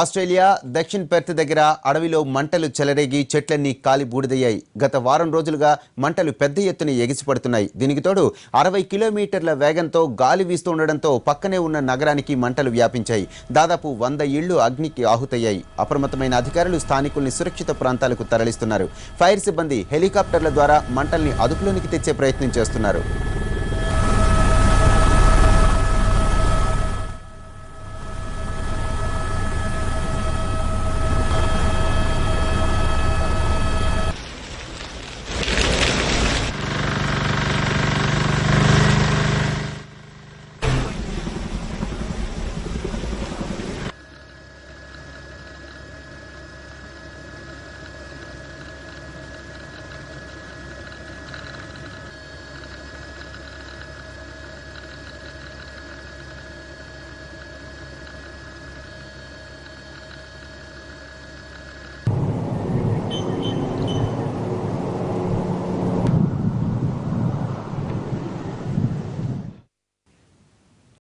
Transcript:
Australia దక్షిణ Perth దగ్గర అడవిలో మంటలు చెలరేగి చెట్లన్నీ కాలి బూడిదయ్యాయి. గత వారం రోజులుగా మంటలు పెద్ద ఎత్తున ఎగిసిపడుతున్నాయి. దీనికి తోడు 60 కిలోమీటర్ల వేగంతో గాలి వీస్తుండటంతో పక్కనే ఉన్న నగరానికి మంటలు వ్యాపించాయి. దాదాపు 100 ఇళ్లు అగ్నికి ఆహుతయ్యాయి. అప్రమత్తమైన అధికారులు స్థానికుల్ని సురక్షిత ప్రాంతాలకు తరలిస్తున్నారు. ఫైర్ సిబ్బంది హెలికాప్టర్ల ద్వారా మంటల్ని అదుపులోనికి తెచ్చే ప్రయత్నం చేస్తున్నారు.